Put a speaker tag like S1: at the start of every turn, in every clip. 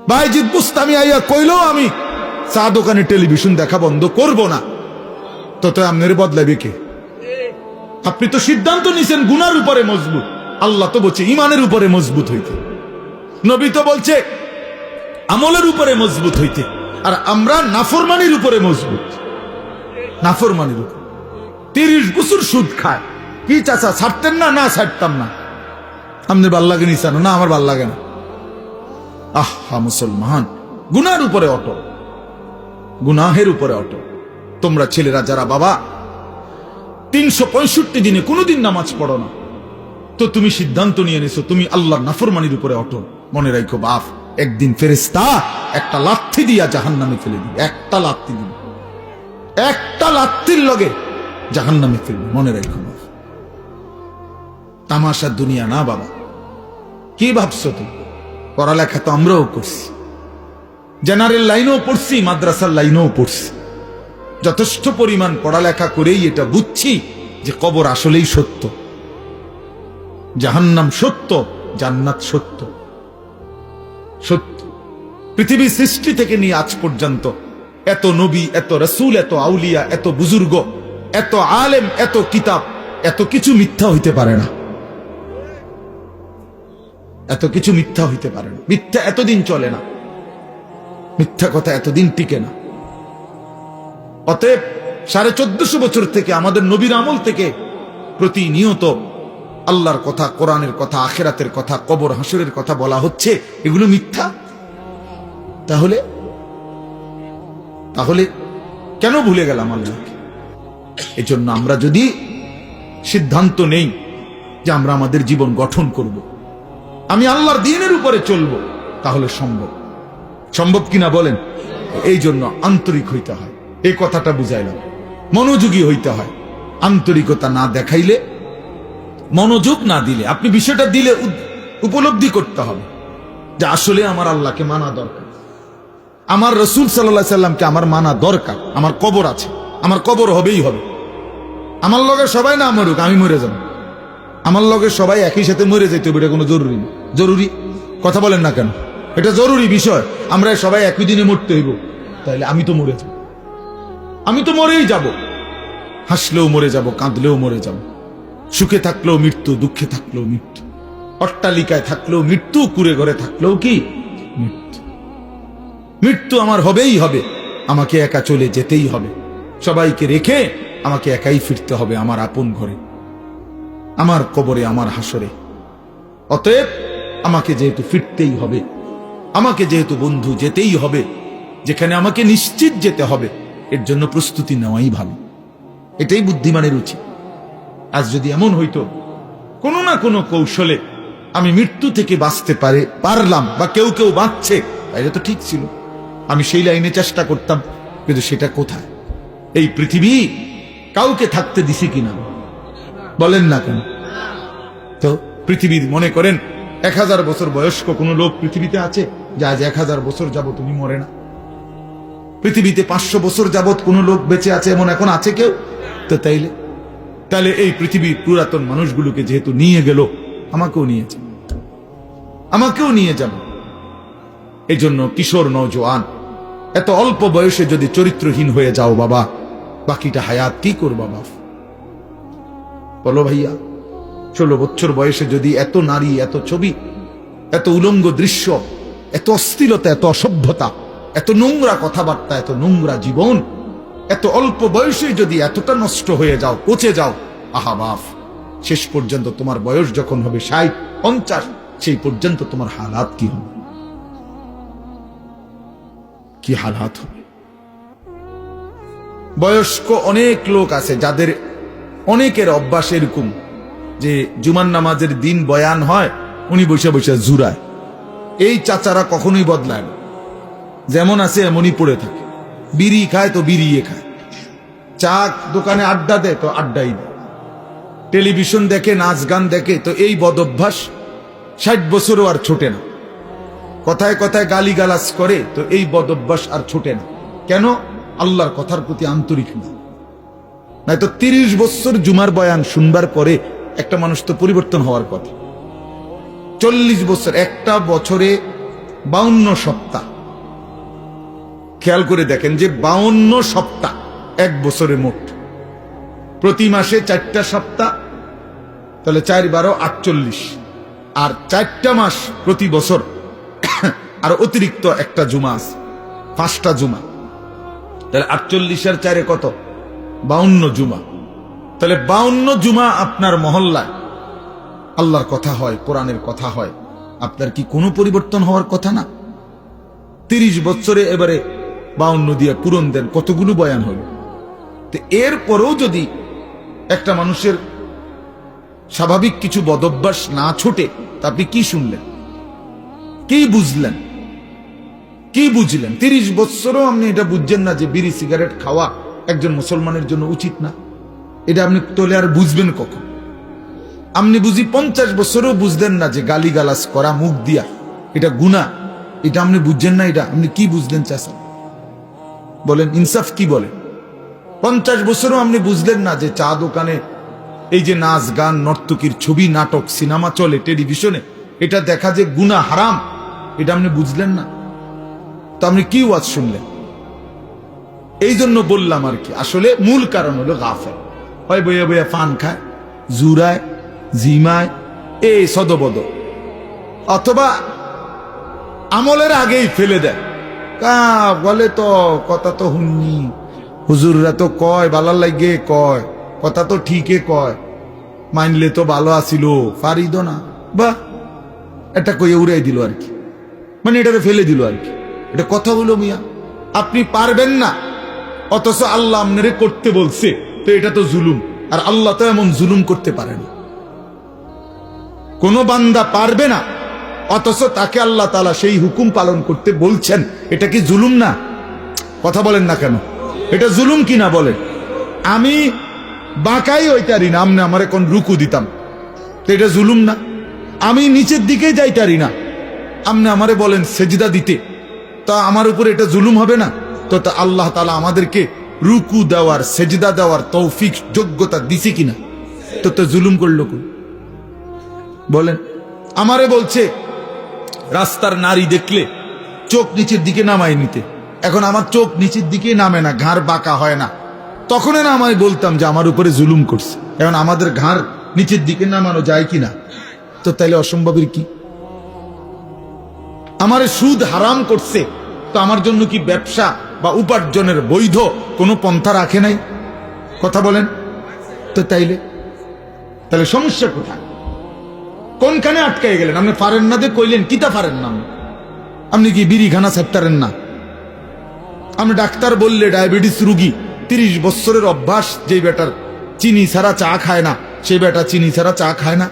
S1: বাইজিদ বুস্তামি আইয়া কইলো আমি চা দোকানে টেলিভিশন দেখা বন্ধ করব না, তো আপনার বদলাবে কে? আপনি তো সিদ্ধান্ত নিছেন গুনার উপরে মজবুত, আল্লাহ তো বলছে ইমানের উপরে মজবুত হইতে, নবী তো বলছে আমলের উপরে মজবুত হইতে, আর আমরা নাফরমানির উপরে মজবুত। নাফরমানির উপর 30 বছর সুদ খায়, কি চাচা ছাড়তেন না? না ছাড়তাম না। আপনার ভাল লাগে নিচানো? না আমার ভাল লাগে না। আহা মুসলমান, গুনার উপরে অটল, গুনাহের উপরে অটল। তোমরা ছেলেরা যারা বাবা 365 দিনে কোনোদিন নামাজ পড়ো না, তো তুমি সিদ্ধান্ত নিয়ে নিছো তুমি আল্লাহর নাফরমানির উপরে অটল, মনে রাখো বাপ, একদিন ফেরেশতা একটা লাথি দিয়া জাহান্নামে ফেলে দিবে। একটা লাথি দিবে, একটা লাথির লগে জাহান্নামে ফেলবে, মনে রাখো বাপ। তামাশার দুনিয়া না বাবা। কি ভাবছো তুমি? পড়ালেখা তো আমরাও করছি, জেনারেল লাইনেও পড়ছি, মাদ্রাসার লাইনেও পড়ছি, যথেষ্ট পরিমাণ পড়ালেখা করেই এটা বুঝছি যে কবর আসলেই সত্য, জাহান্নাম সত্য, জান্নাত সত্য। সত্য। পৃথিবীর সৃষ্টি থেকে নিয়ে আজ পর্যন্ত এত নবী, এত রাসূল, এত আউলিয়া, এত বুজুর্গ, এত আলেম, এত কিতাব, এত কিছু মিথ্যা হইতে পারে না। এত কিছু মিথ্যা হইতে পারে না। মিথ্যা এতদিন চলে না, মিথ্যা কথা এতদিন টিকে না। অতএব 1450 বছর থেকে আমাদের নবীর আমল থেকে প্রতিনিয়ত আল্লাহর কথা, কোরআনের কথা, আখিরাতের কথা, কবর হাসরের কথা বলা হচ্ছে, এগুলো মিথ্যা। তাহলে তাহলে কেন ভুলে গেলাম আল্লাহকে? এজন্য আমরা যদি সিদ্ধান্ত নেই যে আমরা আমাদের জীবন গঠন করব, আমি আল্লাহর দ্বীনের উপরে চলব, তাহলে সম্ভব। সম্ভব কিনা বলেন? এই জন্য আন্তরিক হইতে হয়, এই কথাটা বুঝাইলাম। মনোযোগী হইতে হয়। আন্তরিকতা না দেখাইলে, মনোযোগ না দিলে, আপনি বিষয়টা দিলে উপলব্ধি করতে হবে যে আসলে আমার আল্লাহকে মানা দরকার, আমার রাসূল সাল্লাল্লাহু আলাইহি সাল্লামকে আমার মানা দরকার। আমার কবর আছে, আমার কবর হবেই হবে। আমার লগে সবাই না মরুক, আমি মরে যাব। আমার লগে সবাই একই সাথে মরে যেতে হবে, এটা কোনো জরুরি না। জরুরি কথা বলেন না কেন? এটা জরুরি বিষয়। আমরা সবাই একই দিনে মরতে হইব, তাহলে আমি তো মরে যাব, আমি তো মরেই যাব। হাসলেও মরে যাব, কাঁদলেও মরে যাব, সুখে থাকলেও মৃত্যু, দুঃখে থাকলেও মৃত্যু, অট্টালিকায় থাকলেও মৃত্যু, কুড়ে ঘরে থাকলেও কি মৃত্যু। মৃত্যু আমার হবেই হবে, আমাকে একা চলে যেতেই হবে, সবাইকে রেখে আমাকে একাই ফিরতে হবে আমার আপন ঘরে, আমার কবরে, আমার হাসরে। অতএব আমাকে যেহেতু ফিরতেই হবে, আমাকে যেহেতু বন্ধু যেতেই হবে, যেখানে আমাকে নিশ্চিত যেতে হবে, এর জন্য প্রস্তুতি নেওয়াই ভালো। এটাই বুদ্ধিমানের উচিত। আজ যদি এমন হইতো কোনো না কোনো কৌশলে আমি মৃত্যু থেকে বাঁচতে পারলাম, বা কেউ কেউ বাঁচছে, তাইলে তো ঠিক ছিল, আমি সেই লাইনে চেষ্টা করতাম। কিন্তু সেটা কোথায়? এই পৃথিবী কাউকে থাকতে দিছি কিনা বলেন না কেন? তো পৃথিবীর মনে করেন 1000 বছর বয়স্ক কোন লোক পৃথিবীতে আছে যে আজ 1000 বছর যাবত তুমি মরে না? পৃথিবীতে 500 বছর যাবত কোন লোক বেঁচে আছে এমন এখন আছে কেউ? তো তাহলে এই পৃথিবীর পুরাতন মানুষগুলোকে যেহেতু নিয়ে গেল, আমাকেও নিয়েছে, আমাকেও নিয়ে যাব। এই জন্য কিশোর নওজোয়ান, এত অল্প বয়সে যদি চরিত্রহীন হয়ে যাও বাবা, বাকিটা হায়াত কি করবা বাপ? বলো ভাইয়া, 16 বছর বয়সে যদি এত নারী, এত ছবি, এত উলঙ্গ দৃশ্য, এত অশ্লীলতা, এত অসভ্যতা, এত নোংরা কথাবার্তা, এত নোংরা জীবন, এত অল্প বয়সে যদি এতটা নষ্ট হয়ে যাও, পচে যাও, আহা বাপ, শেষ পর্যন্ত তোমার বয়স যখন হবে 60, 50, সেই পর্যন্ত তোমার হালাত কি হবে? কি হালাত হবে? বয়স্ক অনেক লোক আছে যাদের অনেকের অভ্যাস এরকম যে জুমার নামাজের দিন বয়ান হয়, উনি বসে বসে জুরায়। এই চাচারা কখনোই বদলায় না, যেমন আছে এমনই পড়ে থাকে। বিড়ি খায় তো বিড়িয়ে খায়, চা দোকানে আড্ডা দেয় তো আড্ডাই দেয়, টেলিভিশন দেখে, নাচ গান দেখে, তো এই বদ অভ্যাস 60 বছরও আর ছোটে না। কথায় কথায় গালিগালাজ করে, তো এই বদ অভ্যাস আর ছোটে না। কেন? আল্লাহর কথার প্রতি আন্তরিক না। নাই তো 30 বছর জুমার বয়ান শুনবার পরে একটা মানুষ তো পরিবর্তন হওয়ার কথা। 40 বছর, একটা বছরে 52 সপ্তাহ। খেয়াল করে দেখেন যে 52 সপ্তাহ এক বছরে মোট, প্রতি মাসে 4টা সপ্তাহ, তাহলে 4 12 48, আর 4টা মাস প্রতি বছর, আর অতিরিক্ত একটা জুমা আছে, 5টা জুমা, তাহলে 48 আর 4 কত? 52 জুমা। তাহলে 52 জুমা আপনার মহল্লায় আল্লাহর কথা হয়, কোরআনের কথা হয়, আপনার কি কোনো পরিবর্তন হওয়ার কথা না? 30 বছরে এবারে 52 দিয়ে পূরণ দেন, কতগুলো বয়ান হল। তো এরপরেও যদি একটা মানুষের স্বাভাবিক কিছু বদভ্যাস না ছোটে, তা আপনি কি শুনলেন, কি বুঝলেন, কি বুঝলেন? 30 বছরও আপনি এটা বুঝছেন না যে বিড়ি সিগারেট খাওয়া একজন মুসলমানের জন্য উচিত না। এটা আপনি তোলে আর বুঝবেন কখন? আপনি বুঝি 50 বছরও বুঝলেন না যে গালি গালাজ করা মুখ দিয়া এটা গুনাহ, এটা আপনি বুঝছেন না। এটা আপনি কি বুঝলেন চাচা? বলেন, ইনসাফ কি বলে? 50 বছরও আপনি বুঝলেন না যে চা দোকানে এই যে নাচ গান নর্তকীর ছবি নাটক সিনেমা চলে টেলিভিশনে, এটা দেখা যে গুনাহ হারাম, এটা আপনি বুঝলেন না। তো আপনি কি ওয়াজ শুনলেন? এই জন্য বললাম আর কি, আসলে মূল কারণ হলো গাফেল। হয় বইয়া বইয়া পান খায়, জুরায়, জিমায়, এই সদবদ, অথবা আমলের আগেই ফেলে দেয়। বলে তো কথা তো হুননি, হুজুররা তো কয় বালার লাগে, কয় কথা তো ঠিকই কয়, মানলে তো ভালো আসিল, পারিদ না, বা এটা কইয়ে উড়াই দিল আর কি, মানে এটাকে ফেলে দিল আর কি। এটা কথা হলো মিয়া, আপনি পারবেন না, অথচ আল্লাহ আপনারে করতে বলছে, তো এটা তো জুলুম। আর আল্লাহ তো এমন জুলুম করতে পারে না। কোন বান্দা পারবে না, অথচ তাকে আল্লাহ তাআলা সেই হুকুম পালন করতে বলছেন, এটা কি জুলুম না? কথা বলেন না কেন? এটা জুলুম কি না বলেন? আমি বাঁকাই হইতারি না, আমনে আমার এখন রুকু দিতাম, তো এটা জুলুম না? আমি নিচের দিকে যাইতারি না, আমনে আমারে বলেন সেজদা দিতে, তা আমার উপরে এটা জুলুম হবে না? তো আল্লাহ তাআলা আমাদেরকে রুকু দেওয়ার সেজদা দেওয়ার তৌফিক যোগ্যতা দিছে কিনা? তো জুলুম করলো কোন? বলেন। আমারে বলছে রাস্তার নারী দেখলে চোখ নিচের দিকে নামাই নিতে, এখন আমার চোখ নিচের দিকে নামে না, ঘাড় বাঁকা হয় না, তখন না আমি বলতাম যে আমার উপরে জুলুম করছে। এখন আমাদের ঘাড় নিচের দিকে নামানো যায় কিনা? তো তাইলে অসম্ভবের কি? আমারে সুদ হারাম করছে, তো আমার জন্য কি ব্যবসা বা উপার্জনের বৈধ কোনো পন্থা রাখে নাই? কথা বলেন তো। তাহলে সমস্যা কোথায়? কোনখানে আটকাই গেলেন? আপনি পারেন না যে কইলেন কিতা পারেন না? আপনি কি বিড়িখানা ছাড়তারেন না? আপনি ডাক্তার বললে ডায়াবেটিস রুগী, 30 বছরের অভ্যাস, যে বেটার চিনি ছাড়া চা খায় না, সেই বেটা চিনি ছাড়া চা খায় না,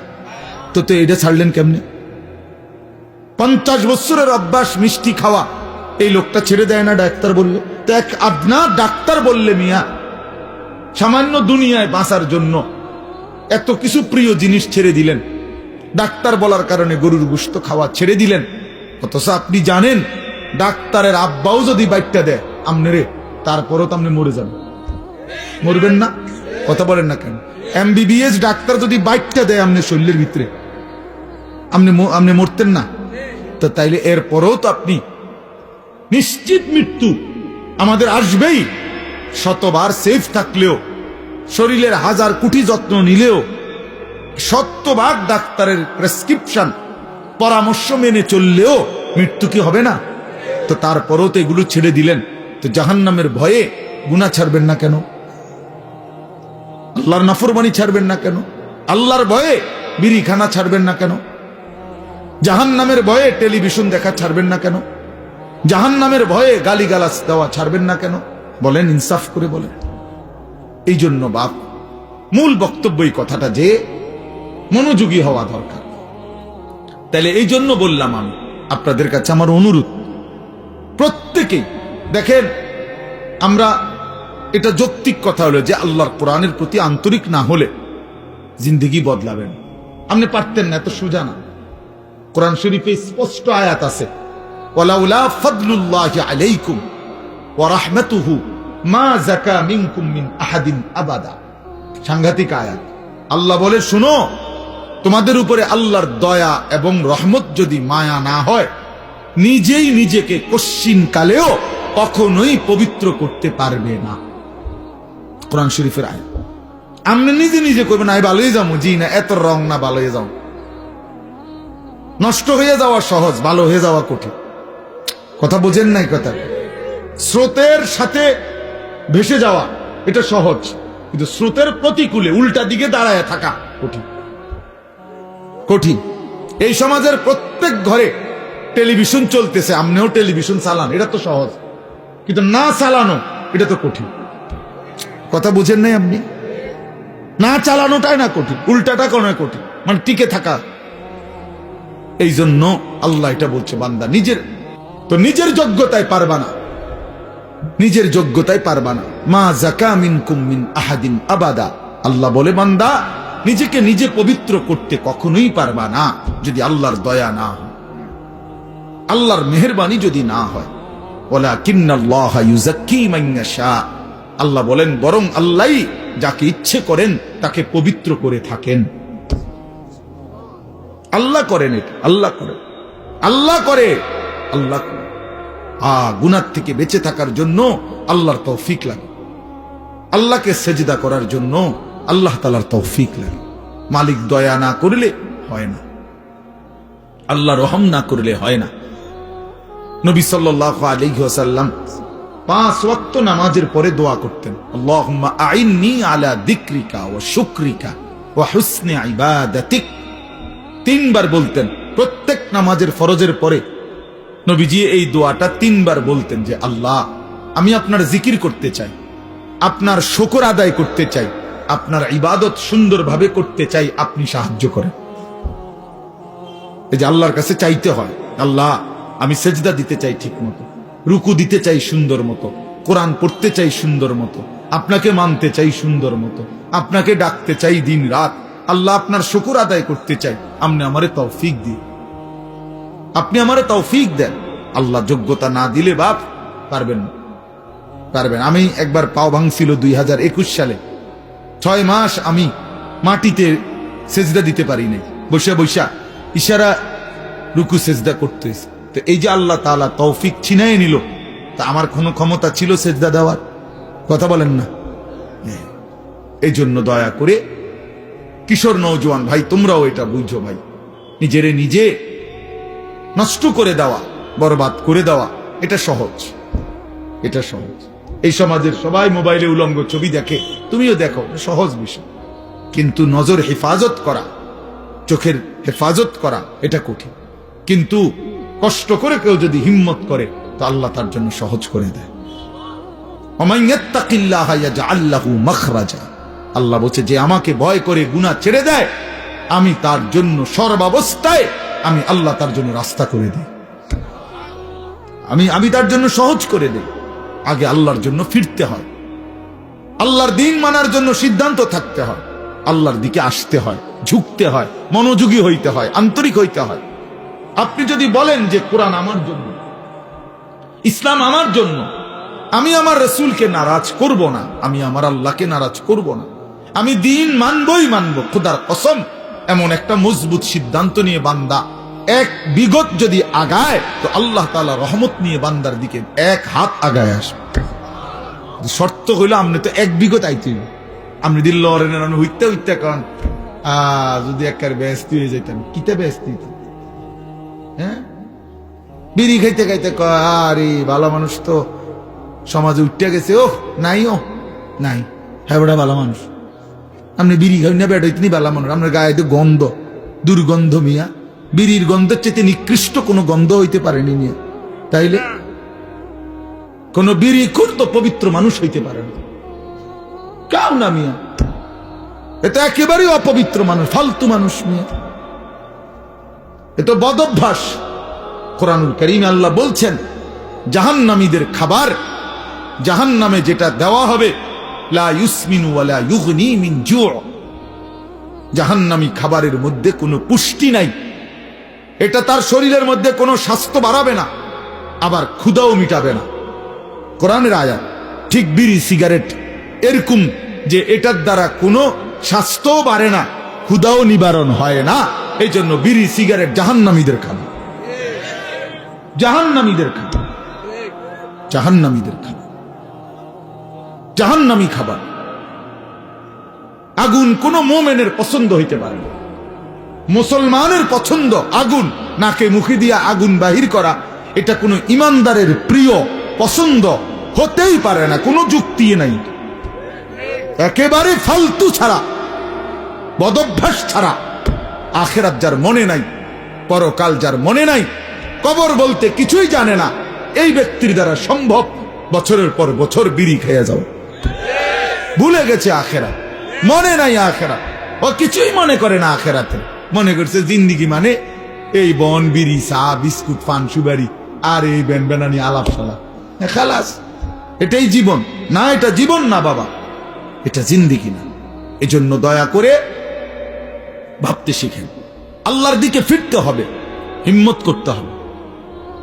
S1: তো এটা ছাড়লেন কেমনে? 50 বছরের অভ্যাস মিষ্টি খাওয়া, এই লোকটা ছেড়ে দেয় না ডাক্তার বললে? তো এক আদনা ডাক্তার বললে মিয়া সামান্য দুনিয়ায় বাঁচার জন্য এত কিছু প্রিয় জিনিস ছেড়ে দিলেন, ডাক্তার বলার কারণে গরুর গোশত খাওয়া ছেড়ে দিলেন, অথচ আপনি জানেন ডাক্তারের আব্বাও যদি বাইকটা দেয় আমনেরে, তারপরও তো আপনি মরে যাবেন। মরবেন না? কথা বলেন না কেন? MBBS ডাক্তার যদি বাইকটা দেয় আপনার শরীরের ভিতরে, আপনি মরতেন না? তো তাইলে এরপরও তো আপনি নিশ্চিত মৃত্যু আমাদের আসবেই। শতবার সেফ থাকলেও, শরীরের 1000 কোটি যত্ন নিলেও, 100 ডাক্তারের প্রেসক্রিপশন পরামর্শ মেনে চললেও মৃত্যু কি হবে না? তো তারপরও তো এগুলো ছেড়ে দিলেন, তো জাহান্নামের ভয়ে গুনাহ ছাড়বেন না কেন? আল্লাহর নাফরমানি ছাড়বেন না কেন? আল্লাহর ভয়ে বিড়িখানা ছাড়বেন না কেন? জাহান্নামের ভয়ে টেলিভিশন দেখা ছাড়বেন না কেন? জাহান্নামের ভয়ে গালিগালাজ দেওয়া ছাড়বেন না কেন? বলেন, ইনসাফ করে বলেন। এই জন্য বাপ, মূল বক্তব্য এই কথাটা যে মনোযোগী হওয়া দরকার। তাহলে এই জন্য বললাম, আমি আপনাদের কাছে আমার অনুরোধ, প্রত্যেকেই দেখেন, আমরা এটা যৌক্তিক কথা হলো যে আল্লাহর কোরআনের প্রতি আন্তরিক না হলে জিন্দেগি বদলাবেন। আপনি পারতেন না, এত সোজা না। কোরআন শরীফে স্পষ্ট আয়াত আছে, ওয়ালাউলা ফাদলুল্লাহি আলাইকুম ওয়া রাহমাতুহু মা যাকা মিনকুম মিন আহাদিন আবাদা। সাংঘাতিক আয়াত। আল্লাহ বলে, শুনো, তোমাদের উপরে আল্লাহর দয়া এবং রহমত যদি মায়া না হয়, নিজেই নিজেকে কশ্চিন কালেও কখনোই পবিত্র করতে পারবে না। কোরআন শরীফের আয়াত। আপনি নিজে নিজে করবেন আমি ভালোই যাবো, জি না, এত রং না, ভালো হয়ে যাও। নষ্ট হয়ে যাওয়া সহজ, ভালো হয়ে যাওয়া কঠিন। কথা বোঝেন নাই কথা? স্রোতের সাথে ভেসে যাওয়া এটা সহজ, কিন্তু স্রোতের প্রতিকূলে উল্টা দিকে দাঁড়ায় থাকা কঠিন। কঠিন। এই সমাজের প্রত্যেক ঘরে টেলিভিশন চলতেছে, আপনিও টেলিভিশন চালান, এটা তো সহজ, কিন্তু না চালানো এটা তো কঠিন। কথা বুঝেন নাই আপনি? না চালানোটাই না কঠিন, উল্টাটা কোনো কঠিন, মানে টিকে থাকা। এই জন্য আল্লাহ এটা বলছে, বান্দা নিজের নিজের যোগ্যতায় পারবা না, নিজের যোগ্যতায় পারবা না। মা যাকা মিনকুম মিন আহাদিন আবাদা। আল্লাহ বলে, বান্দা নিজেকে নিজে পবিত্র করতে কখনোই পারবা না যদি আল্লাহর দয়া না হয়, আল্লাহর মেহেরবানি যদি না হয়। ওয়ালাকিন্নাল্লাহা ইউযাক্কি মান ইয়াশা। আল্লাহ বলেন, বরং আল্লাহই যাকে ইচ্ছে করেন তাকে পবিত্র করে থাকেন। আল্লাহ করেন এটা, আল্লাহ করেন, আল্লাহ করে, আল্লাহ করে। গুনাহ থেকে বেঁচে থাকার জন্য আল্লাহর তৌফিক লাগে, আল্লাহকে সেজদা করার জন্য আল্লাহ তাআলার তৌফিক লাগে। মালিক দয়া না করলে হয় না, আল্লাহ রহম না করলে হয় না। নবী সাল্লাল্লাহু আলাইহি ওয়াসাল্লাম 5 ওয়াক্ত নামাজের পরে দোয়া করতেন, আল্লাহুম্মা আইন্নি আলা যিকরিকা ওয়া শুকরিকা ওয়া হুসনি ইবাদাতিক। 3 বার বলতেন প্রত্যেক নামাজের ফরজের পরে। নবীজি এই দোয়াটা 3 বার বলতেন যে, আল্লাহ আমি আপনার জিকির করতে চাই, আপনার শুকর আদায় করতে চাই, আপনার ইবাদত সুন্দরভাবে করতে চাই, আপনি সাহায্য করেন। এই যে আল্লাহর কাছে চাইতে হয়, আল্লাহ আমি সেজদা দিতে চাই ঠিক মতো, রুকু দিতে চাই সুন্দর মতো, কোরআন পড়তে চাই সুন্দর মতো, আপনাকে মানতে চাই সুন্দর মতো, আপনাকে ডাকতে চাই দিন রাত। আল্লাহ আপনার শুকর আদায় করতে চাই, আপনি আমারে তৌফিক দিন, আপনি আমারে তৌফিক দেন। আল্লাহ যোগ্যতা না দিলে বাপ পারবেন না, পারবেন। আমি একবার পাও ভাঙছিল 2021 সালে, 6 মাস আমি মাটিতে সেজদা দিতে পারি নাই, বসে বসা ইশারা রুকু সেজদা করতেছে। তো এই যে আল্লাহ তাআলা তৌফিক ছিনায় নিল, তা আমার কোনো ক্ষমতা ছিল সেজদা দেওয়ার? কথা বলেন না। এই জন্য দয়া করে কিশোর নওজোয়ান ভাই, তোমরাও এটা বুঝো ভাই, নিজেরে নিজে নষ্ট করে দেওয়া, বরবাদ করে দেওয়া এটা সহজ, এটা সহজ। এই সমাজের সবাই মোবাইলে উলঙ্গ ছবি দেখে, তুমিও দেখো, সহজ বিষয়। কিন্তু নজর হেফাজত করা, চোখের হেফাজত করা এটা কঠিন। কিন্তু কষ্ট করে কেউ যদি হিম্মত করে তো আল্লাহ তার জন্য সহজ করে দেয়। ওমান ইয়াত্তাকিল্লাহা ইয়াজআল লাহু মাখরাজা। আল্লাহ বলছে, যে আমাকে ভয় করে গুনাহ ছেড়ে দেয়, আমি তার জন্য সর্বাবস্থায় আমি আল্লাহ তার জন্য রাস্তা করে দিই, আমি তার জন্য সহজ করে দিই। আগে আল্লাহর জন্য ফিরতে হয়, আল্লাহর দ্বীন মানার জন্য সিদ্ধান্ত থাকতে হয়, আল্লাহর দিকে আসতে হয়, ঝুঁকতে হয়, মনোযোগী হইতে হয়, আন্তরিক হইতে হয়। আপনি যদি বলেন যে কোরআন আমার জন্য, ইসলাম আমার জন্য, আমি আমার রাসূলকে নারাজ করব না, আমি আমার আল্লাহকে নারাজ করব না, আমি দ্বীন মানবই মানব, খোদার কসম, এমন একটা মজবুত সিদ্ধান্ত নিয়ে বান্দা 1 বিগত যদি আগায়, তো আল্লাহ তাআলা রহমত নিয়ে বান্দার দিকে 1 হাত আগায় আসবে। শর্ত হইল আপনি তো 1 বিগত আইতে, আপনি দিল হইতে হইতে কারণ যদি একবার ব্যস্ত হয়ে যাইতেন, কিতে ব্যস্ত হইতেন? হ্যাঁ, বিড়ি খাইতে খাইতে আরে ভালো মানুষ তো সমাজে উঠতে গেছে, ও নাই, ও নাই, হ্যাঁ বড় ভালো মানুষ। আপনি বিড়ি খাই না, বেড়াইতে ভালো মানুষ, আপনার গায়ে তো গন্ধ, দুর্গন্ধ মিয়া, বিড়ির গন্ধের চেয়ে নিকৃষ্ট কোনো গন্ধ হইতে পারেনি মিয়া। তাইলে কোন বিড়ি খুব তো পবিত্র মানুষ হইতে পারে না, কাউ না মিয়া, এটা একেবারেই অপবিত্র মানুষ, ফালতু মানুষ মিয়া, এটা বদ অভ্যাস। কোরআনুল কারীমে আল্লাহ বলছেন, জাহান্নামীদের খাবার, জাহান্নামে যেটা দেওয়া হবে, লা ইউসমিনু ওয়ালা ইউগনি মিন জু'। জাহান্নামী খাবারের মধ্যে কোনো পুষ্টি নাই, এটা তার শরীরের মধ্যে কোনো স্বাস্থ্য বাড়াবে না, আবার ক্ষুধাও মিটাবে না। কোরআনের আয়াত। ঠিক বিড়ি সিগারেট এরকম যে এটার দ্বারা কোনো স্বাস্থ্যও বাড়ে না, ক্ষুধাও নিবারণ হয় না, এই জন্য বিড়ি সিগারেট জাহান্নামীদের খাবার। জাহান্নামীদের খাবার, জাহান্নামীদের খাবার, জাহান্নামী খাবার। আগুন কোন মোমেনের পছন্দ হইতে পারে না। মুসলমানের পছন্দ আগুন, নাকে মুখে দিয়া আগুন বাহির করা, এটা কোনো ইমানদারের প্রিয় পছন্দ হতেই পারে না, কোনো যুক্তি নাই, একেবারে ফালতু ছাড়া, বদভ্যাস ছাড়া। আখিরাত যার মনে নাই, পরকাল যার মনে নাই, কবর বলতে কিছুই জানে না, এই ব্যক্তির দ্বারা সম্ভব বছরের পর বছর বিড়ি খেয়ে যাও। ভুলে গেছে আখিরাত, মনে নাই আখিরাত, ও কিছুই মনে করে না আখিরাতে। মনে করছে জিন্দিগি মানে এই বন, বিড়ি, চা, বিস্কুট, পান, সুবারি আর এই বেনবেনানি আলাপ সালাপ, খালাস, এটাই জীবন। না, এটা জীবন না বাবা, এটা জিন্দিগি না। এজন্য দয়া করে ভাবতে শিখেন, আল্লাহর দিকে ফিরতে হবে, হিম্মত করতে হবে,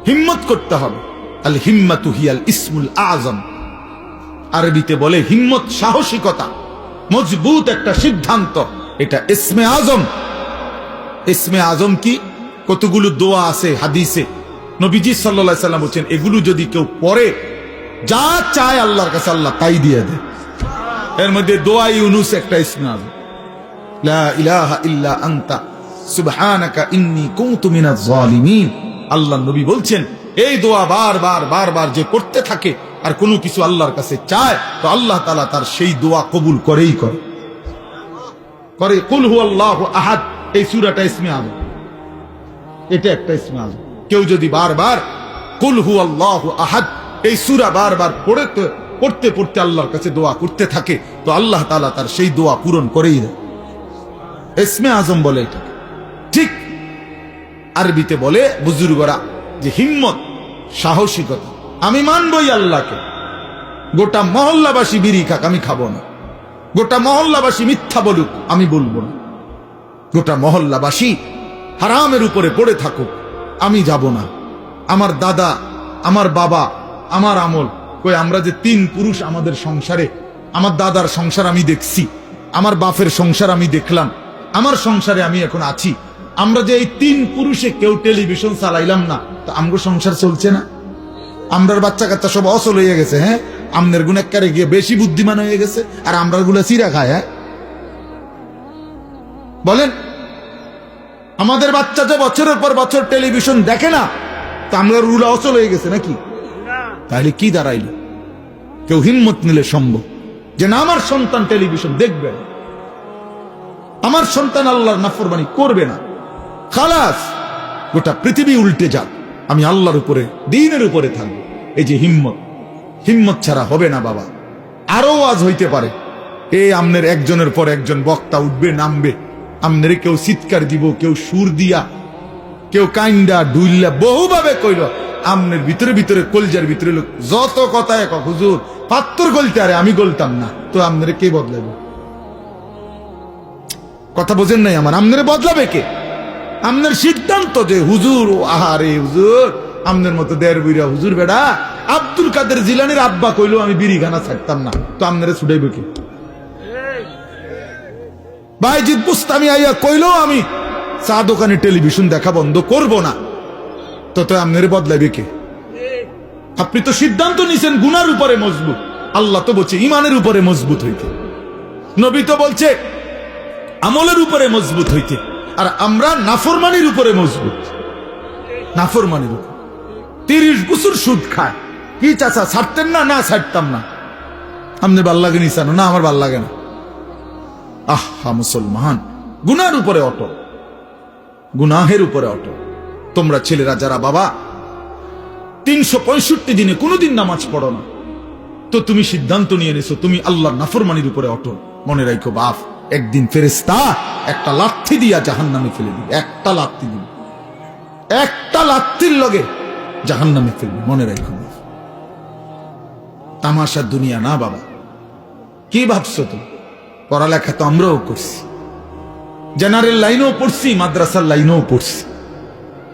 S1: হিম্মত করতে হবে। আল হিম্মাতু হিয়াল ইসমুল আযম, আরবিতে বলে হিম্মত সাহসিকতা, মজবুত একটা সিদ্ধান্ত, এটা ইসমে আজম। ইসমে আজম কি? কতগুলো দোয়া আছে হাদিসে, নবীজি সাল্লাল্লাহু আলাইহি সাল্লাম বলেন এগুলো যদি কেউ পড়ে, যা চায় আল্লাহর কাছে আল্লাহ তাই দিয়ে দেয়। এর মধ্যে দোয়া ইউনুস একটা ইসমে আজম, লা ইলাহা ইল্লা আনতা সুবহানাকা ইন্নী কুনতু মিনাজ জালিমিন। আল্লাহ নবী বলছেন এই দোয়া বারবার বারবার যে করতে থাকে আর কোনো কিছু আল্লাহর কাছে চায়, তো আল্লাহ তাআলা তার সেই দোয়া কবুল করেই করে। কুল হুয়াল্লাহু আহাদ, এই সূরাটা ইসমে আযম, এটা একটা ইসমে আযম। কেউ যদি বারবার কুল হুয়াল্লাহু আহাদ এই সূরা বারবার পড়তে পড়তে আল্লাহর কাছে দোয়া করতে থাকে, তো আল্লাহ তাআলা তার সেই দোয়া পূরণ করেই দেয়। ইসমে আযম বলে এটা। ঠিক আরবিতে বলে বুজুর্গরা যে হিম্মত, সাহসিকতা। আমি মানবই আল্লাহকে, গোটা মহল্লাবাসী বিড়ি খাক, আমি খাবো না। গোটা মহল্লাবাসী মিথ্যা বলুক, আমি বলবো না। গোটা মহল্লাবাসী হারামের উপরে পড়ে থাকুক, আমি যাব না। আমার দাদা, আমার বাবা, আমার আমল, কই আমরা যে তিন পুরুষ আমাদের সংসারে, আমার দাদার সংসার আমি দেখছি, আমার বাপের সংসার আমি দেখলাম, আমার সংসারে আমি এখন আছি। আমরা যে এই তিন পুরুষে কেউ টেলিভিশন চালাইলাম না, তো আমগো সংসার চলছে না? আমরার বাচ্চা কাচ্চা সব অচল হয়ে গেছে, হ্যাঁ, আমনের গুণাকারে গিয়ে বেশি বুদ্ধিমান হয়ে গেছে, আর আমরা গুলা চিরা খায়। হ্যাঁ বলেন, আমাদের বাচ্চা যে বছরের পর বছর টেলিভিশন দেখে না, তা আমরা রুলা অচল হয়ে গেছে নাকি? তাহলে কি দাঁড়াইল? কেউ হিম্মত নিলে সম্ভব যে না, আমার সন্তান টেলিভিশন দেখবে না, আমার সন্তান আল্লাহর নাফরমানি করবে না, খালাস, গোটা পৃথিবী উল্টে যাক, আমি আল্লাহর উপরে, দ্বীনের উপরে থাকবো। এই যে হিম্মত, হিম্মত ছাড়া হবে না বাবা। আরো আজ হইতে পারে এই আমনের একজনের পর একজন বক্তা উঠবে, নামবে, আমনের কেউ চিৎকার দিব, কেউ সুর দিয়া, কেউ কাইন্দা ডুইল্লা বহুভাবে কইল, আমনের ভিতরে ভিতরে কলজার ভিতরে লোক যত কথা এক, হুজুর পাত্তর গলতে, আরে আমি গলতাম না, তো আমনের কে বদলাবে? কথা বোঝেন নাই আমার? আমনের বদলাবে কে? আমনের সিদ্ধান্ত যে হুজুর, আহারে হুজুর, আমনের মতো দেড় বুইরা হুজুর বেড়া আব্দুল কাদের জিলানির আব্বা কইলো আমি বিড়ি খানা ছাড়তাম না, তো আমনের ছুটাইবে কে? বাইজিদ বুস্তামি আইয়া কইলো আমি চা দোকানে টেলিভিশন দেখা বন্ধ করব না, তো তো আমনের বদলাইবে কে? আপনি তো সিদ্ধান্ত নিছেন গুনার উপরে মজবুত, আল্লাহ তো বলছে ইমানের উপরে মজবুত হইতে, নবী তো বলছে আমলের উপরে মজবুত হইতে, আর আমরা নাফরমানির উপরে মজবুত। নাফরমানির উপর 30 বছর সুদ খায়, কি চাচা ছাড়তেন না? না ছাড়তাম না। আপনার ভাল লাগে নিচানো? না আমার ভাল লাগে না। আহা মুসলমান, গুনার উপরে অটল, গুনাহের উপরে অটল। তোমরা ছেলেরা যারা বাবা 365 দিনে কোনোদিন নামাজ পড়ো না, তো তুমি সিদ্ধান্ত নিয়ে নিছো তুমি আল্লাহর নাফরমানির উপরে অটল, মনে রাখো বাপ, একদিন ফেরেশতা একটা লাথি দিয়া জাহান্নামে ফেলে দিবে, একটা লাথি দিবে, একটা লাথির লগে জাহান্নামে ফেলবে, মনে রাখো। তামাশার দুনিয়া না বাবা। কি ভাবছো তুমি? পড়ালেখা তো আমরাও করছি, জেনারেল লাইনেও পড়ছি, মাদ্রাসার লাইনেও পড়ছি,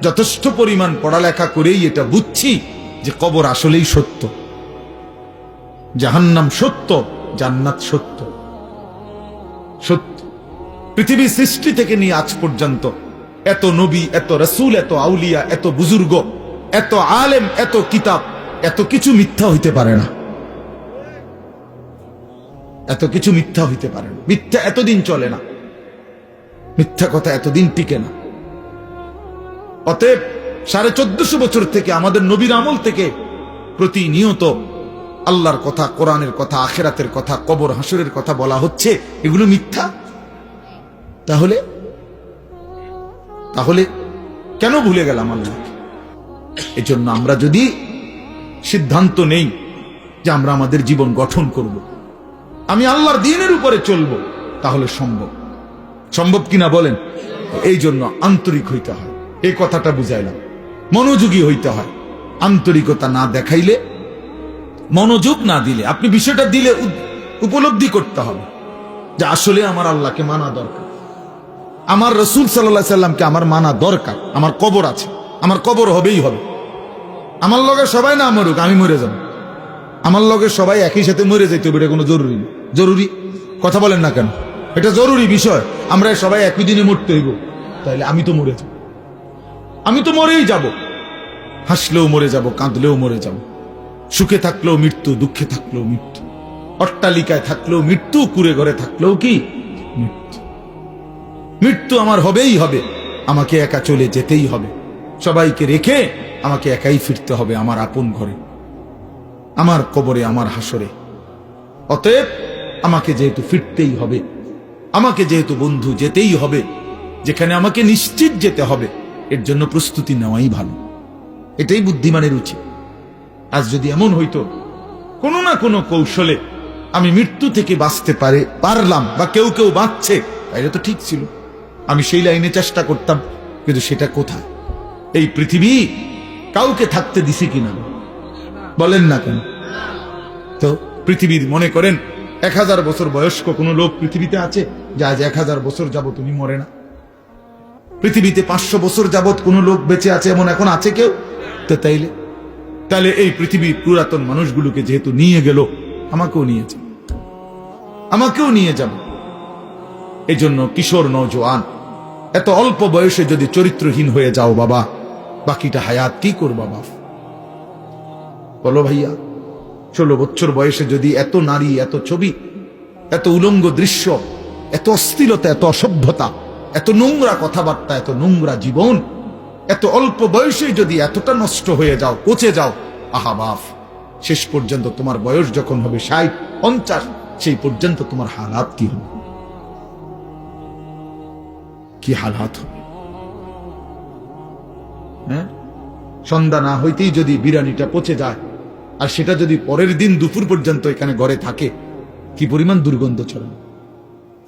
S1: যথেষ্ট পরিমাণ পড়ালেখা করেই এটা বুঝছি যে কবর আসলেই সত্য, জাহান্নাম সত্য, জান্নাত সত্য। সত্য পৃথিবী সৃষ্টি থেকে নিয়ে আজ পর্যন্ত এত নবী, এত রাসূল, এত আউলিয়া, এত বুজুর্গ এত আলেম, এত কিতাব, এত কিছু মিথ্যা হইতে পারে না। এত কিছু মিথ্যা হইতে পারে না। মিথ্যা এতদিন চলে না, মিথ্যা কথা এতদিন টিকে না। অতএব 1450 বছর থেকে আমাদের নবীর আমল থেকে প্রতিনিয়ত আল্লাহর কথা, কোরআনের কথা, আখিরাতের কথা, কবর হাসরের কথা বলা হচ্ছে, এগুলো মিথ্যা। তাহলে তাহলে কেন ভুলে গেলাম আল্লাহ? এজন্য আমরা যদি সিদ্ধান্ত নেই যে আমরা আমাদের জীবন গঠন করব, আমি আল্লাহর দ্বীনের উপরে চলবো, তাহলে সম্ভব। সম্ভব কিনা বলেন? এই জন্য আন্তরিক হইতে হয়। এই কথাটা বুঝাইলাম। মনোযোগী হইতে হয়। আন্তরিকতা না দেখাইলে, মনোযোগ না দিলে, আপনি বিষয়টা দিলে উপলব্ধি করতে হবে যে আসলে আমার আল্লাহকে মানা দরকার, আমার রসুল সাল্লাল্লাহু আলাইহি সাল্লামকে আমার মানা দরকার। আমার কবর আছে, আমার কবর হবেই হবে। আমার লগে সবাই না মরুক, আমি মরে যাব। আমার লগে সবাই একই সাথে মরে যাইতে হবে, এটা কোনো জরুরি না। জরুরি কথা বলেন না কেন? এটা জরুরি বিষয়। আমরা সবাই একই দিনে মরতে হইব, তাইলে আমি তো মরে যাব, আমি তো মরেই যাব। হাসলেও মরে যাব, কাঁদলেও মরে যাব। সুখে থাকলেও মৃত্যু, দুঃখে থাকলেও মৃত্যু, অট্টালিকায় থাকলেও মৃত্যু, কুড়ে ঘরে থাকলেও কি মৃত্যু। মৃত্যু আমার হবেই হবে। আমাকে একা চলে যেতেই হবে। সবাইকে রেখে আমাকে একাই ফিরতে হবে আমার আপন ঘরে, আমার কবরে, আমার হাসরে। অতএব আমাকে যেহেতু ফিরতেই হবে, আমাকে যেহেতু বন্ধু যেতেই হবে, যেখানে আমাকে নিশ্চিত যেতে হবে, এর জন্য প্রস্তুতি নেওয়াই ভালো। এটাই বুদ্ধিমানের উচিত। আজ যদি এমন হইতো কোনো না কোনো কৌশলে আমি মৃত্যু থেকে বাঁচতে পারলাম, বা কেউ কেউ বাঁচছে, তাইলে তো ঠিক ছিল, আমি সেই লাইনে চেষ্টা করতাম। কিন্তু সেটা কোথায়? এই পৃথিবী কাউকে থাকতে দিছে কিনা বলেন না কেন? তো পৃথিবীর মনে করেন 1000 বছর বয়স্ক কোন লোক পৃথিবীতে আছে যে আজ 1000 বছর যাবত উনি মরে না? পৃথিবীতে 500 বছর যাবত কোন লোক বেঁচে আছে এমন এখন আছে কেউ? তো তাইলে এই পৃথিবীর পুরাতন মানুষগুলোকে যেহেতু নিয়ে গেল, আমাকেও নিয়েছে, আমাকেও নিয়ে যাব। এই জন্য কিশোর নওজোয়ান, এত অল্প বয়সে যদি চরিত্রহীন হয়ে যাও বাবা, বাকিটা হায়াত কি করবা বাপ? বলো ভাইয়া, 16 বছর বয়সে যদি এত নারী, এত ছবি, এত উলঙ্গ দৃশ্য, এত অশ্লীলতা, এত অসভ্যতা, এত নোংরা কথাবার্তা, এত নোংরা জীবন, এত অল্প বয়সে যদি এতটা নষ্ট হয়ে যাও, পচে যাও, আহা বাপ, শেষ পর্যন্ত তোমার বয়স যখন হবে 60, 50, সেই পর্যন্ত তোমার হালাত কি হবে? কি হালাত হবে? হ্যাঁ, সন্ধ্যা না হইতেই যদি বিরিয়ানিটা পচে যায়, আর সেটা যদি পরের দিন দুপুর পর্যন্ত এখানে ঘরে থাকে, কি পরিমাণ দুর্গন্ধ ছড়ানো।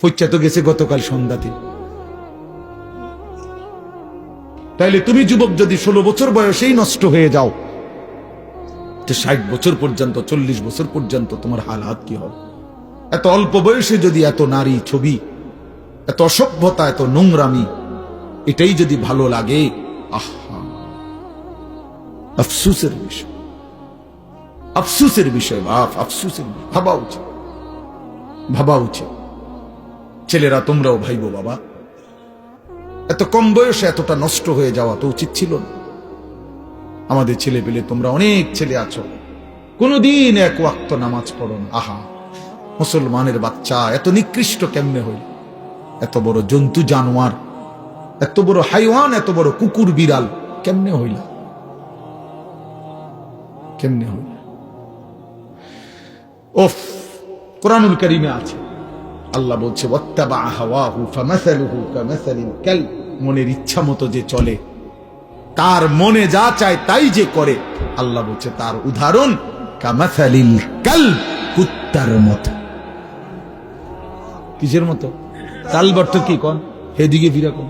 S1: পচা তো গেছে গতকাল সন্ধ্যাতে। তাইলে তুমি যুবক যদি 16 বছর বয়সেই নষ্ট হয়ে যাও, তো 60 বছর পর্যন্ত, 40 বছর পর্যন্ত তোমার হালাত কি হবে? এত অল্প বয়সে যদি এত নারী ছবি, এত অসভ্যতা, এত নোংরামি, এটাই যদি ভালো লাগে, আহা, আফসোসের বিষয়, আফসোসের বিষয় বাপ, আফসোসের। ভাবা উচিত, ভাবা উচিত। ছেলেরা তোমরাও ভাইবো বাবা, এত কম বয়সে এতটা নষ্ট হয়ে যাওয়া তো উচিত ছিল না। আমাদের ছেলে পেলে, তোমরা অনেক ছেলে আছো, কোনদিন এক ওয়াক্ত নামাজ পড়ো না। আহা, মুসলমানের বাচ্চা এত নিকৃষ্ট কেমনে হইল? এত বড় জন্তু জানোয়ার, এত বড় হাইওয়ান, এত বড় কুকুর বিড়াল কেমনে হইল? কেমনে হইল? ওফ, কোরআনুল কারীমে আছে, আল্লাহ বলছে, ওয়াত্তাবা হাওয়াহু ফামাসালুহু কামাসালিল কালব, মনের ইচ্ছা মতো যে চলে, তার মনে যা চায় তাই যে করে, আল্লাহ বলছে তার উদাহরণ কামাসালিল কালব, কুত্তার মতো। কিসের মতো? কালব অর্থ কি কোন? এদিকে ফিরা কোন?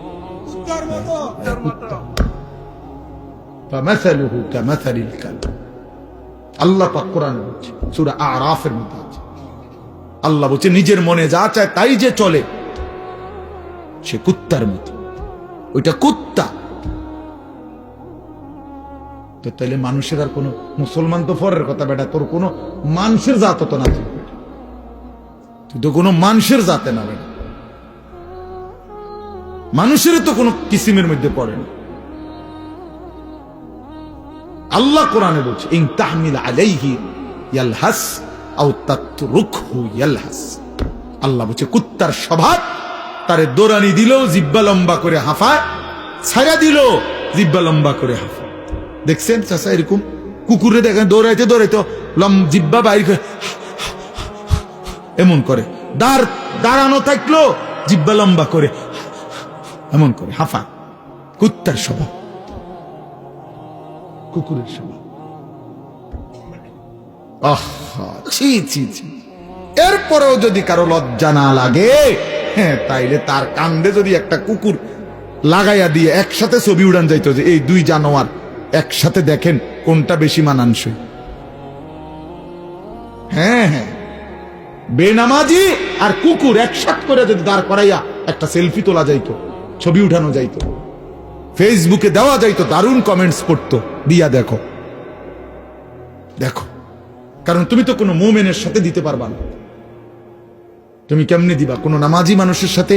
S1: কুত্তা। ফামাসালুহু কামাসালিল কালব, আল্লাহ পাক কোরআনে বলছে, সূরা আরাফের মধ্যে আছে। আল্লাহ বলছে নিজের মনে যা চায় তাই যে চলে, সে কুত্তার মতো। ওইটা কুত্তা। তো তাইলে মানুষের আর কোন, মুসলমান তো ফরের কথা বেটা, তোর কোন মানুষের জাত তো না, তুই তো কোন মানুষের জাতে না বেটা, মানুষের তো কোন কিসিমের মধ্যে পড়ে না। আল্লাহ কোরআনে বলছে ইন তাহমিল আলাইহি ইয়ালহাস আও তাতরুকহু ইয়ালহাস। আল্লাহ বলছে কুত্তার স্বভাব, তারে দৌড়ানি দিল জিব্বা লম্বা করে হাঁফায়, ছায়া দিল জিব্বা লম্বা করে হাঁফায়। দেখছেন চাচা এরকম কুকুরে দেখেন দৌড়াইতে দৌড়াইতে জিব্বা বাইর করে এমন করে, দাঁড়ানো থাকলো জিব্বা লম্বা করে এমন করে হাঁফায়। কুত্তার স্বভাব, কুকুরের স্বভাব। এরপরেও যদি কারো লজ্জা না লাগে, হ্যাঁ, তাইলে তার কান্দে যদি একটা কুকুর লাগাইয়া দিয়ে একসাথে ছবি উড়ান যাইতো যে এই দুই জানোয়ার একসাথে দেখেন কোনটা বেশি মানানসই। হ্যাঁ হ্যাঁ, বেনামাজি আর কুকুর একসাথে করে যদি দাঁড় করাইয়া একটা সেলফি তোলা যাইতো, ছবি উঠানো যাইতো, ফেসবুকে দেওয়া যাইতো, দারুণ কমেন্টস পড়তো, দিয়া দেখো দেখো। কারণ তুমি তো কোনো মোমেনের সাথে দিতে পারবা না, তুমি কেমনে দিবা কোনো নামাজি মানুষের সাথে?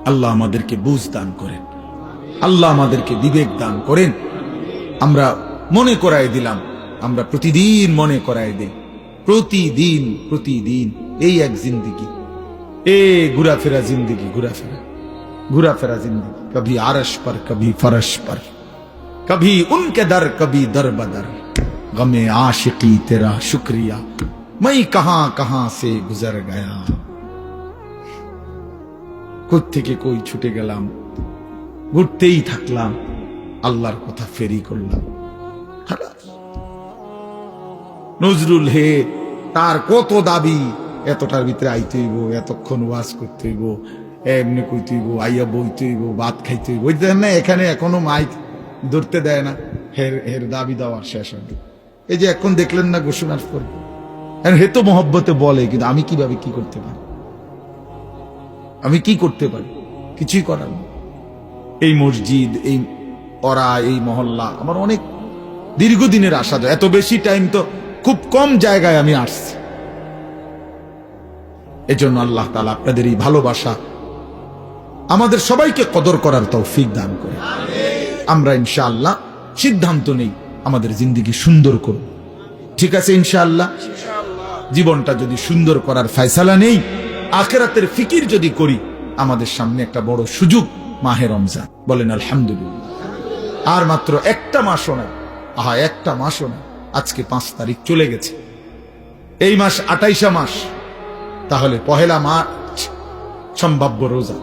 S1: আল্লাহ আমাদেরকে বুঝ দান করেন, আল্লাহ আমাদেরকে বিবেক দান করেন। আমরা মনে করাই দিলাম, আমরা প্রতিদিন মনে করাই দেই, প্রতিদিন প্রতিদিন এই এক জিন্দিগি, ঘুরাফেরা জিন্দিগি, ঘুরাফেরা জিন্দিগি। কভি আরশ পর কভি ফরশ পর, कभी उनके दर कभी दर बदर, गमे आशिकी तेरा शुक्रिया, मैं कहां कहां से गुजर गया। কোথ থেকে কই ছুটে গেলাম, ঘুরতেই থাকলাম, আল্লাহর কথা ফেরি করলাম। নজরুল হে, তার কত দাবি, এতটার ভিতরে আইতে হইব, এতক্ষণ ওয়াজ করতে হইব, এমনি কইতে হইব, আইয়া বইতে হইব, ভাত খাইতে হইব। বুঝলেন না, এখানে এখনো মাইক ধরতে দেয় না, হের দাবি দেওয়ার শেষ হবে। এই যে এখন দেখলেন না ঘোষণার পর, হে তো মহব্বতে বলে, কিন্তু আমি কিভাবে কি করতে পারি, আমি কি করতে পারি? কিছুই করার না। এই মসজিদ, এই পড়া, এই মহল্লা আমার অনেক দীর্ঘদিনের আশা যায়। এত বেশি টাইম তো খুব কম জায়গায় আমি আসছি। এজন্য আল্লাহ তাআলা আপনাদের এই ভালোবাসা আমাদের সবাইকে কদর করার তৌফিক দান করে। আমরা ইনশাআল্লাহ সিদ্ধান্ত নেই আমাদের জিন্দেগি সুন্দর করব, ঠিক আছে? ইনশাআল্লাহ জীবনটা যদি সুন্দর করার ফয়সালা নেই, আখিরাতের ফিকির যদি করি, আমাদের সামনে একটা বড় সুযোগ মাহে রমজান। বলেন আলহামদুলিল্লাহ। আর মাত্র একটা মাসও না, একটা মাসও না, আজকে 5 তারিখ চলে গেছে। এই মাস 28 মাস, তাহলে 1 মার্চ সম্ভাব্য রোজা।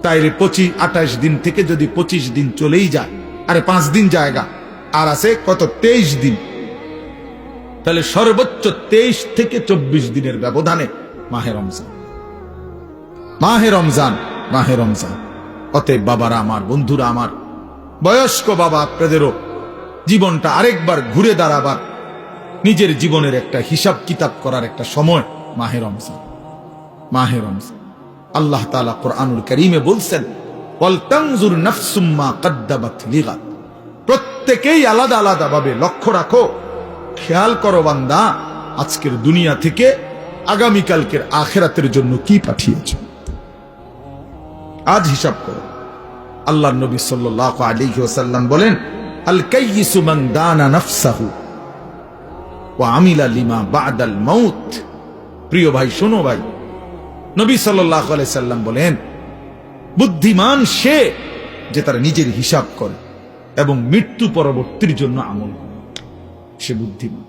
S1: তাইলে 28 দিন থেকে যদি 25 দিন চলেই যায়, আরে 5 দিন জায়গা আর আছে কত, 23 দিন। তাহলে সর্বোচ্চ 23 থেকে 24 দিনের ব্যবধানে মাহে রমজান, মাহে রমজান, মাহে রমজান। অতএব বাবারা আমার, বন্ধুরা আমার, বয়স্ক বাবা, আপনাদেরও জীবনটা আরেকবার ঘুরে দাঁড়াবার, নিজের জীবনের একটা হিসাব কিতাব করার একটা সময় মাহে রমজান, মাহে রমজান। আল্লাহ তাআলা কুরআনুল কারীমে বলছেন, ওয়াল তানজুর নাফসুম মা কদ্দামাত লিগাদ। প্রত্যেকেই আলাদা আলাদা ভাবে লক্ষ্য রাখো, খেয়াল করো বান্দা, আজকের দুনিয়া থেকে আগামী কালকের আখিরাতের জন্য কি পাঠিয়েছো, আজ হিসাব করো। আল্লাহর নবী সাল্লাল্লাহু আলাইহি ওয়াসাল্লাম বলেন, আল কাইয়িসু মান দানা নাফসাহু ওয়া আমিলা লিমা বা'দাল মাউত। প্রিয় ভাই, শোনো ভাই, নবী সাল্লাল্লাহু আলাইহি সাল্লাম বলেন, বুদ্ধিমান সে যে তার নিজের হিসাব করে এবং মৃত্যু পরবর্তীর জন্য আমল করে, সে বুদ্ধিমান।